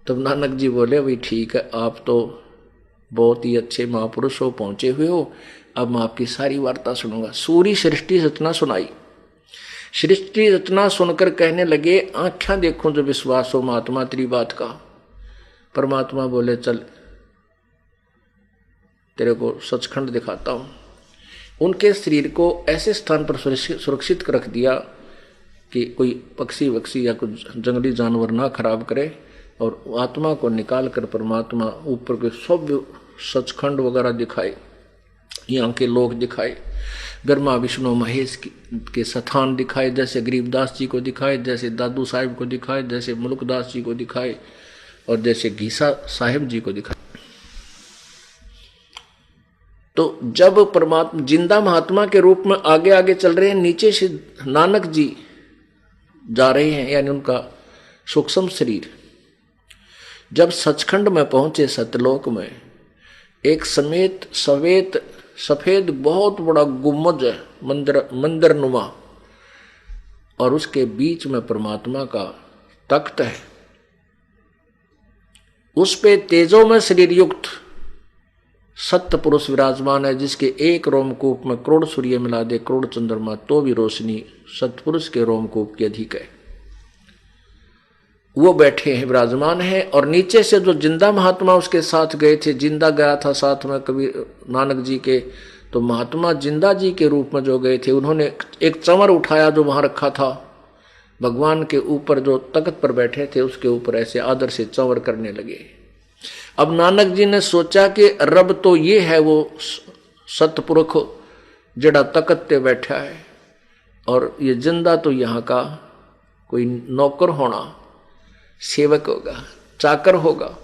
तब नानक जी बोले, भाई ठीक है, आप तो बहुत ही अच्छे महापुरुष हो, पहुंचे हुए हो, अब मैं आपकी सारी वार्ता सुनूंगा। सूरी सृष्टि रचना सुनाई। सृष्टि रचना सुनकर कहने लगे, आंखें देखूं जो विश्वास हो महात्मा तेरी बात का। परमात्मा बोले, चल तेरे को सचखंड दिखाता हूं। उनके शरीर को ऐसे स्थान पर सुरक्षित रख दिया कि कोई पक्षी वक्षी या कुछ जंगली जानवर ना खराब करे, और आत्मा को निकाल कर परमात्मा ऊपर के सब सचखंड वगैरह दिखाए, यहाँ के लोग दिखाए, ब्रह्मा विष्णु महेश के स्थान दिखाए, जैसे गरीबदास जी को दिखाए, जैसे दादू साहिब को दिखाए, जैसे मुल्कदास जी को दिखाए, और जैसे घीसा साहिब जी को दिखाए। तो जब परमात्मा जिंदा महात्मा के रूप में आगे आगे चल रहे हैं, नीचे से नानक जी जा रहे हैं, यानी उनका सूक्ष्म शरीर। जब सचखंड में पहुंचे सतलोक में, एक सफेद बहुत बड़ा गुम्बद है, मंदिर नुमा, और उसके बीच में परमात्मा का तख्त है। उस पे तेजो में शरीर युक्त सत्य पुरुष विराजमान है, जिसके एक रोमकूप में करोड़ सूर्य मिला दे, करोड़ चंद्रमा, तो भी रोशनी सतपुरुष के रोमकूप की अधिक है। वो बैठे हैं, विराजमान हैं। और नीचे से जो जिंदा महात्मा उसके साथ गए थे, जिंदा गया था साथ में कबीर नानक जी के, तो महात्मा जिंदा जी के रूप में जो गए थे, उन्होंने एक चंवर उठाया जो वहां रखा था, भगवान के ऊपर जो तख्त पर बैठे थे उसके ऊपर ऐसे आदर से चंवर करने लगे। अब नानक जी ने सोचा कि रब तो ये है वो सतपुरुष जड़ा तख्त पे बैठा है, और ये जिंदा तो यहाँ का कोई नौकर होना, सेवक होगा, चाकर होगा।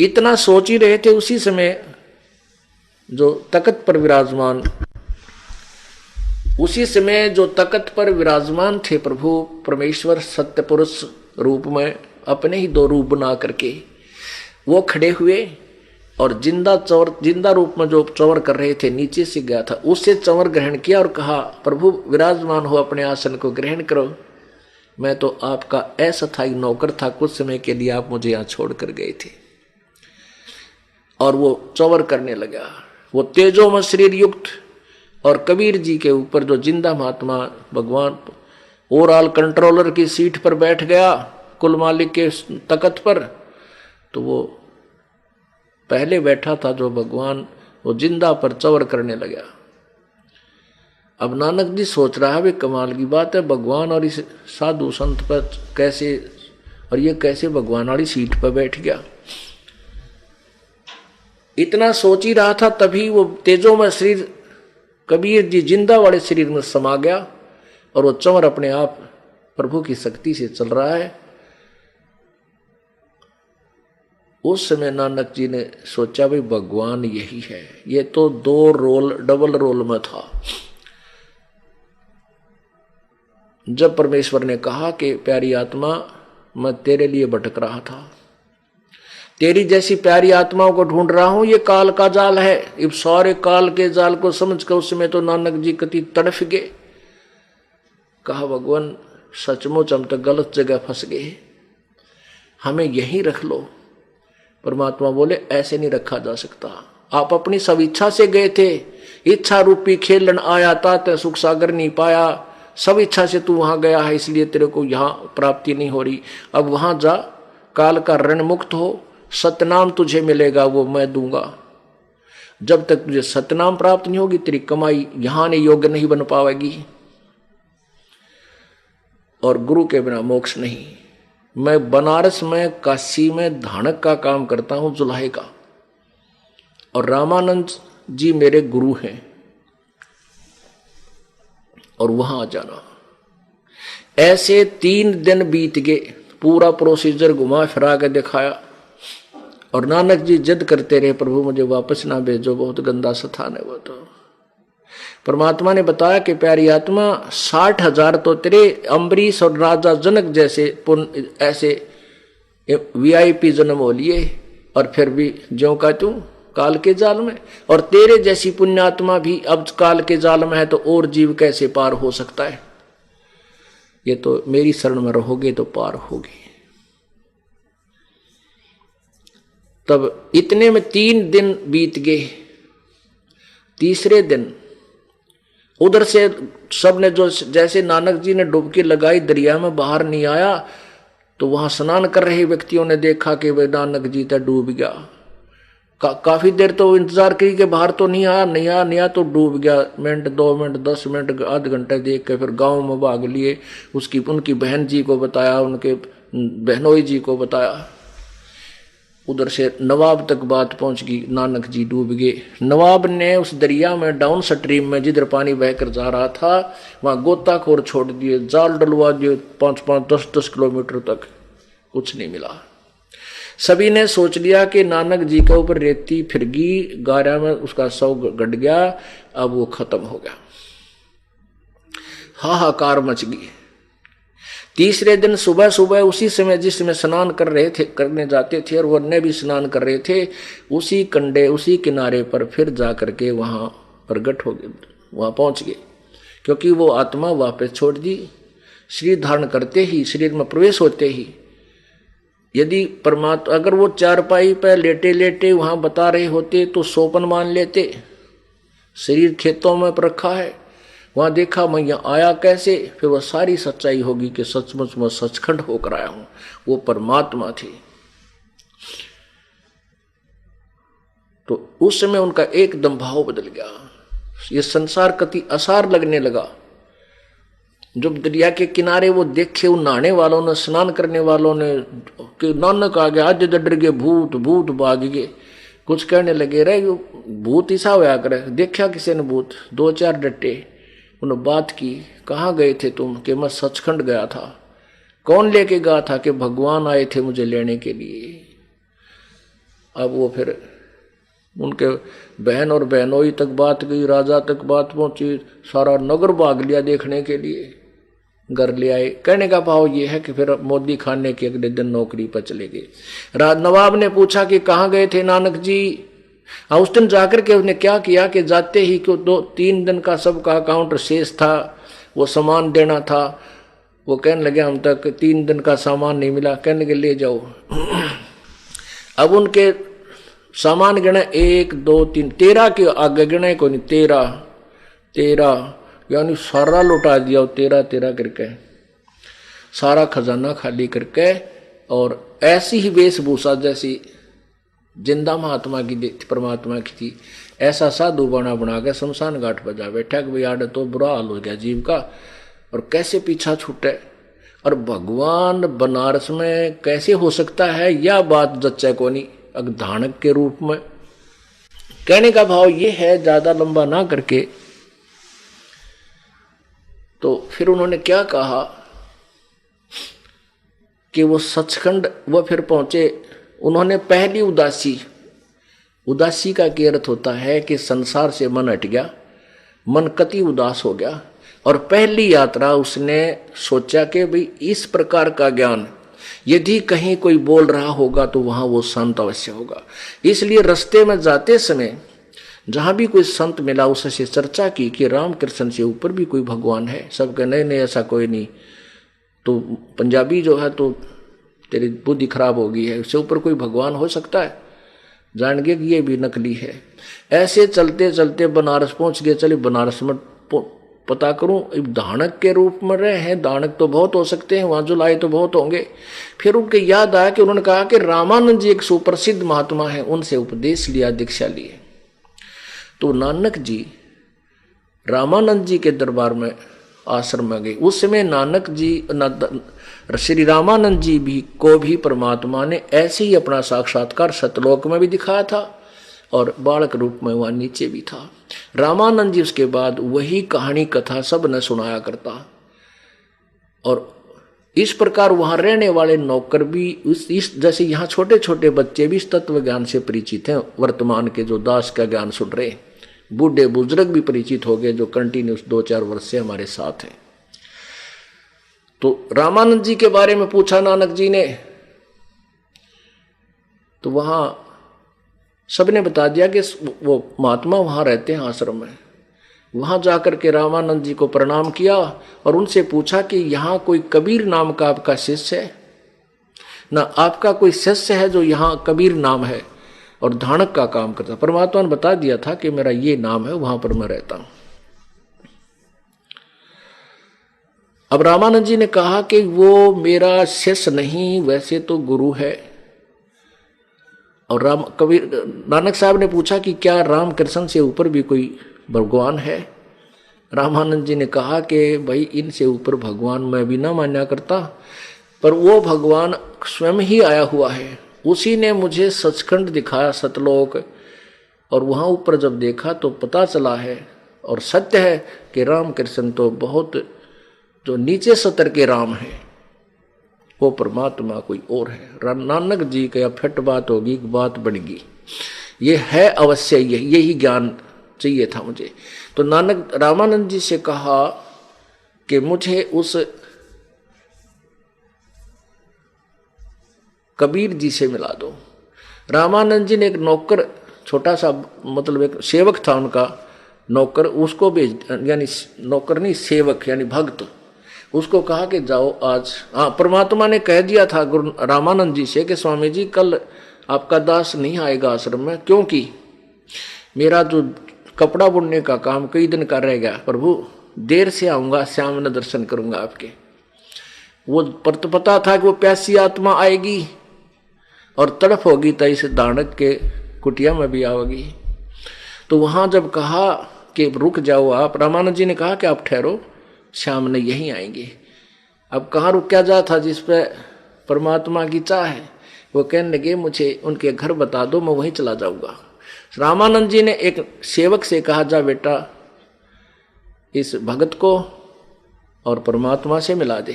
इतना सोच ही रहे थे, उसी समय जो तख्त पर विराजमान थे प्रभु परमेश्वर सत्य पुरुष रूप में, अपने ही दो रूप बना करके वो खड़े हुए, और जिंदा रूप में जो चंवर कर रहे थे नीचे से गया था, उससे चंवर ग्रहण किया और कहा, प्रभु विराजमान हो, अपने आसन को ग्रहण करो, मैं तो आपका अस्थायी नौकर था, कुछ समय के लिए आप मुझे यहाँ छोड़ कर गए थे। और वो चंवर करने लगा, वो तेजोमय शरीर युक्त। और कबीर जी के ऊपर जो जिंदा महात्मा भगवान ओवरऑल कंट्रोलर की सीट पर बैठ गया, कुल मालिक के तख्त पर, तो वो पहले बैठा था जो भगवान, वो जिंदा पर चंवर करने लगा। अब नानक जी सोच रहा है, वे कमाल की बात है, भगवान और इस साधु संत पर कैसे, और ये कैसे भगवान वाली सीट पर बैठ गया। इतना सोच ही रहा था, तभी वो तेजो में शरीर कबीर जी जिंदा वाले शरीर में समा गया, और वो चंवर अपने आप प्रभु की शक्ति से चल रहा है। उस समय नानक जी ने सोचा, भाई भगवान यही है, ये तो दो रोल डबल रोल में था। जब परमेश्वर ने कहा कि प्यारी आत्मा मैं तेरे लिए भटक रहा था, तेरी जैसी प्यारी आत्माओं को ढूंढ रहा हूं, ये काल का जाल है। इस सारे काल के जाल को समझकर उस समय तो नानक जी कति तड़फ गए। कहा, भगवान सचमुच हम तो गलत जगह फंस गए, हमें यहीं रख लो। परमात्मा बोले, ऐसे नहीं रखा जा सकता, आप अपनी सब इच्छा से गए थे, इच्छा रूपी खेलन आया था, सुख सागर नहीं पाया, सब इच्छा से तू वहां गया है, इसलिए तेरे को यहां प्राप्ति नहीं हो रही। अब वहां जा, काल का ऋण मुक्त हो, सतनाम तुझे मिलेगा, वो मैं दूंगा। जब तक तुझे सतनाम प्राप्त नहीं होगी, तेरी कमाई यहां ने योग्य नहीं बन पाएगी, और गुरु के बिना मोक्ष नहीं। मैं बनारस में, काशी में धानक का काम करता हूं, जुलाहे का, और रामानंद जी मेरे गुरु हैं, और वहां आ जाना। ऐसे 3 दिन बीत गए, पूरा प्रोसीजर घुमा फिरा के दिखाया, और नानक जी जिद करते रहे, प्रभु मुझे वापस ना भेजो, बहुत गंदा स्थान है वो। तो परमात्मा ने बताया कि प्यारी आत्मा 60,000 तो तेरे अम्बरीश और राजा जनक जैसे ऐसे VIP जन्म हो लिए, और फिर भी ज्यों का तू काल के जाल में, और तेरे जैसी पुण्यात्मा भी अब काल के जाल में है, तो और जीव कैसे पार हो सकता है। ये तो मेरी शरण में रहोगे तो पार होगे। तब इतने में 3 दिन बीत गए। तीसरे दिन उधर से सबने जो जैसे नानक जी ने डुबकी लगाई दरिया में बाहर नहीं आया, तो वहां स्नान कर रहे व्यक्तियों ने देखा कि वे नानक जी तो डूब गया। काफी देर तो इंतजार की कि बाहर तो नहीं आया तो डूब गया। मिनट 2 मिनट 10 मिनट आध घंटे देख के फिर गांव में भाग लिए। उनकी बहन जी को बताया, उनके बहनोई जी को बताया। उधर से नवाब तक बात पहुंच गई, नानक जी डूब गए। नवाब ने उस दरिया में डाउन स्ट्रीम में जिधर पानी बहकर जा रहा था वहां गोताखोर छोड़ दिए, जाल डलवा दिए 5-5 10-10 किलोमीटर तक, कुछ नहीं मिला। सभी ने सोच लिया कि नानक जी के ऊपर रेती फिर गई, गारा में उसका शव गड़ गया, अब वो खत्म हो गया। हाहाकार मच गई। तीसरे दिन सुबह सुबह उसी समय जिस समय स्नान करने जाते थे और वन्य भी स्नान कर रहे थे, उसी कंडे उसी किनारे पर फिर जा करके वहां प्रकट हो गए, वहां पहुंच गए। क्योंकि वो आत्मा वापस छोड़ दी। शरीर धारण करते ही, शरीर में प्रवेश होते ही यदि परमात्मा अगर वो चारपाई पर लेटे लेटे वहां बता रहे होते तो सोपन मान लेते। शरीर खेतों में रखा है, वहां देखा मैं यहाँ आया कैसे, फिर वह सारी सच्चाई होगी कि सचमुच मैं सचखंड होकर आया हूं, वो परमात्मा थी। तो उस समय उनका एकदम भाव बदल गया। ये संसार कति असार लगने लगा। जब दरिया के किनारे वो देखे उन नहाने वालों ने, स्नान करने वालों ने कि नानक आ गया, आज डर गए, भूत भूत भाग गए। कुछ कहने लगे, रहे भूत ऐसा होया करे। देखा किसी ने भूत, 2-4 डटे। उन्होंने बात की, कहाँ गए थे तुम? कि मैं सचखंड गया था। कौन लेके गया था? कि भगवान आए थे मुझे लेने के लिए। अब वो फिर उनके बहन और बहनोई तक बात गई, राजा तक बात पहुंची, सारा नगर भाग लिया देखने के लिए, घर ले आए। कहने का भाव ये है कि फिर मोदी खाने के अगले दिन नौकरी पर चले गए। नवाब ने पूछा कि कहाँ गए थे नानक जी? उस दिन जाकर के उसने क्या किया कि जाते ही को 2-3 दिन का सबका अकाउंट शेष था, वो सामान देना था। वो कहने लगे हम तक 3 दिन का सामान नहीं मिला। कहने के ले जाओ। अब उनके सामान गिने 1 2 3 13 के आगे गिने को नहीं, 13 यानी सारा लुटा दिया 13 करके, सारा खजाना खाली करके। और ऐसी ही वेशभूषा जैसी जिंदा महात्मा की परमात्मा की थी, ऐसा साधु बना के शमशान घाट पर जा बैठा कि भाई आड़े तो बुरा हाल हो गया जीव का, और कैसे पीछा छूटे। और भगवान बनारस में कैसे हो सकता है, यह बात जच्चे को नहीं, अग्धानक के रूप में। कहने का भाव ये है, ज्यादा लंबा ना करके, तो फिर उन्होंने क्या कहा कि वो सचखंड वो फिर पहुंचे। उन्होंने पहली उदासी का क्या अर्थ होता है कि संसार से मन हट गया, मन कति उदास हो गया। और पहली यात्रा उसने सोचा कि भाई इस प्रकार का ज्ञान यदि कहीं कोई बोल रहा होगा तो वहां वो संत अवश्य होगा। इसलिए रास्ते में जाते समय जहां भी कोई संत मिला उससे चर्चा की कि रामकृष्ण से ऊपर भी कोई भगवान है। सबके नहीं ऐसा कोई नहीं, तो पंजाबी जो है तो तेरी बुद्धि खराब हो गई है, उससे ऊपर कोई भगवान हो सकता है? जान गए कि ये भी नकली है। ऐसे चलते चलते बनारस पहुंच गए। चलिए बनारस में पता करूं, दानक के रूप में रहे हैं, दानक तो बहुत हो सकते हैं, वहां जो लाए तो बहुत होंगे। फिर उनके याद आया कि उन्होंने कहा कि रामानंद जी एक सुप्रसिद्ध महात्मा है, उनसे उपदेश लिया, दीक्षा लिए। तो नानक जी रामानंद जी के दरबार में आश्रम में गए। उस समय नानक जी श्री रामानंद जी को भी परमात्मा ने ऐसे ही अपना साक्षात्कार सतलोक में भी दिखाया था और बालक रूप में वहां नीचे भी था। रामानंद जी उसके बाद वही कहानी कथा सब न सुनाया करता। और इस प्रकार वहां रहने वाले नौकर भी इस जैसे यहाँ छोटे छोटे बच्चे भी इस तत्व ज्ञान से परिचित हैं। वर्तमान के जो दास का ज्ञान सुन रहे, बूढ़े बुजुर्ग भी परिचित हो गए जो कंटिन्यूस 2-4 वर्ष से हमारे साथ हैं। तो रामानंद जी के बारे में पूछा नानक जी ने, तो वहां सबने बता दिया कि वो महात्मा वहां रहते हैं आश्रम में। वहां जाकर के रामानंद जी को प्रणाम किया और उनसे पूछा कि यहाँ कोई कबीर नाम का आपका शिष्य है ना? आपका कोई शिष्य है जो यहाँ कबीर नाम है? और धानक का काम करता। परमात्मा ने बता दिया था कि मेरा ये नाम है, वहां पर मैं रहता हूं। अब रामानंद जी ने कहा कि वो मेरा शिष्य नहीं, वैसे तो गुरु है। और कबीर नानक साहब ने पूछा कि क्या राम कृष्ण से ऊपर भी कोई भगवान है? रामानंद जी ने कहा कि भाई इनसे ऊपर भगवान मैं भी ना मान्या करता, पर वो भगवान स्वयं ही आया हुआ है। उसी ने मुझे सचखंड दिखाया, सतलोक, और वहां ऊपर जब देखा तो पता चला है और सत्य है कि राम कृष्ण तो बहुत जो नीचे सतर के राम है, वो परमात्मा कोई और है। नानक जी का फिट बात होगी, बात बढ़ेगी। ये है अवश्य, यही ज्ञान चाहिए था मुझे। तो नानक रामानंद जी से कहा कि मुझे उस कबीर जी से मिला दो। रामानंद जी ने एक नौकर, छोटा सा मतलब एक सेवक था उनका नौकर, उसको भेज, यानी नौकर नहीं सेवक यानी भक्त, उसको कहा कि जाओ आज। हाँ, परमात्मा ने कह दिया था गुरु रामानंद जी से कि स्वामी जी कल आपका दास नहीं आएगा आश्रम में, क्योंकि मेरा जो कपड़ा बुनने का काम कई दिन का रह गया, प्रभु देर से आऊंगा, श्याम में दर्शन करूंगा आपके। वो पता था कि वो प्यासी आत्मा आएगी और तड़फ होगी, तो इस दानक के कुटिया में भी आओगी। तो वहां जब कहा कि रुक जाओ आप, रामानंद जी ने कहा कि आप ठहरो, श्याम ने यहीं आएंगे। अब कहाँ रुक जा था जिस पे परमात्मा की चाह है। वो कहने लगे मुझे उनके घर बता दो, मैं वहीं चला जाऊंगा। रामानंद जी ने एक सेवक से कहा, जा बेटा इस भगत को और परमात्मा से मिला दे,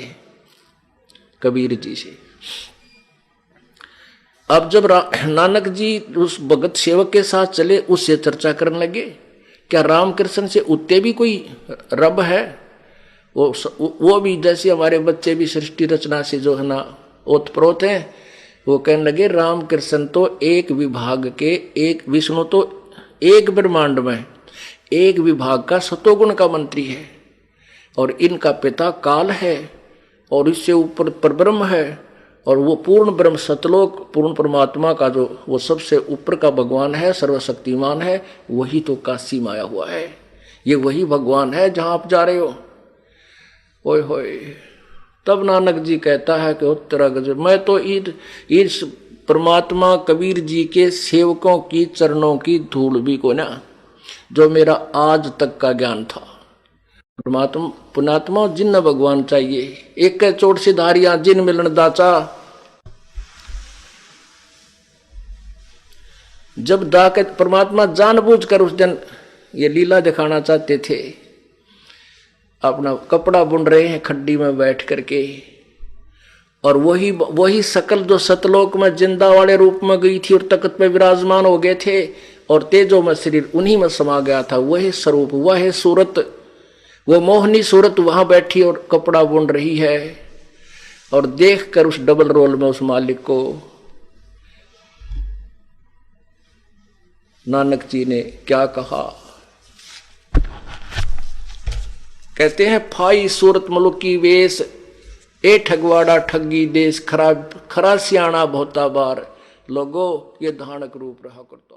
कबीर जी से। अब जब नानक जी उस भगत सेवक के साथ चले, उससे चर्चा करने लगे, क्या रामकृष्ण से उत्ते भी कोई रब है? वो भी जैसे हमारे बच्चे भी सृष्टि रचना से जो है ना ओतप्रोत हैं। वो कहने लगे रामकृष्ण तो एक विभाग के, एक विष्णु तो एक ब्रह्मांड में एक विभाग का सतोगुण का मंत्री है, और इनका पिता काल है, और इससे ऊपर परब्रह्म है, और वो पूर्ण ब्रह्म सतलोक पूर्ण परमात्मा का जो वो सबसे ऊपर का भगवान है, सर्वशक्तिमान है, वही तो काशी में आया हुआ है। ये वही भगवान है जहां आप जा रहे हो। ओए होए, तब नानक जी कहता है कि उत्तरा गजब, मैं तो इस परमात्मा कबीर जी के सेवकों की चरणों की धूल भी को ना, जो मेरा आज तक का ज्ञान था। परमात्मा पुणात्मा जिन भगवान चाहिए, एक के चोट से धारिया जिन मिलन दाचा। जब दाके परमात्मा जानबूझकर उस दिन ये लीला दिखाना चाहते थे, अपना कपड़ा बुन रहे हैं खड्डी में बैठ करके, और वही सकल जो सतलोक में जिंदा वाले रूप में गई थी और तख्त पे विराजमान हो गए थे, और तेजो में शरीर उन्हीं में समा गया था। वही स्वरूप, वह सूरत, वो मोहनी सूरत वहां बैठी और कपड़ा बुन रही है। और देख कर उस डबल रोल में उस मालिक को नानक जी ने क्या कहा, कहते हैं फाई सूरत मुल्क की वेश, ए ठगवाड़ा ठगी देश, खरा सियाणा बहुता बार, लोगो ये धानक रूप रहा करता।